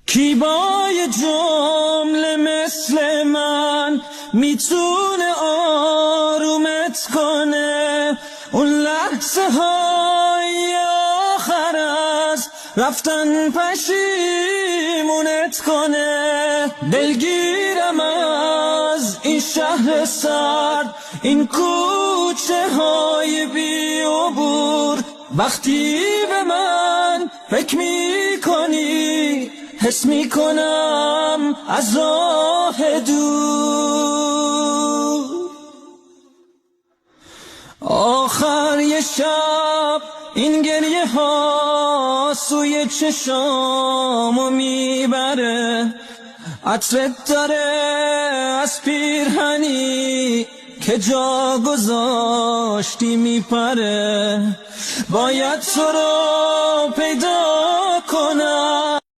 کی با یه جمله مثل من میتونه آرومت کنه؟ اون لحظه های آخر از رفتن پشیمونت کنه. دلگیرم از این شهر سرد، این کوچه های بی عبور. وقتی به من فکر میکنی حس میکنم از راه دور. آخر یه شب این گریه ها سوی چشامو میبره. عطرت داره از پیرهنی که جا گذاشتی میپره. باید تو رو پیدا کنم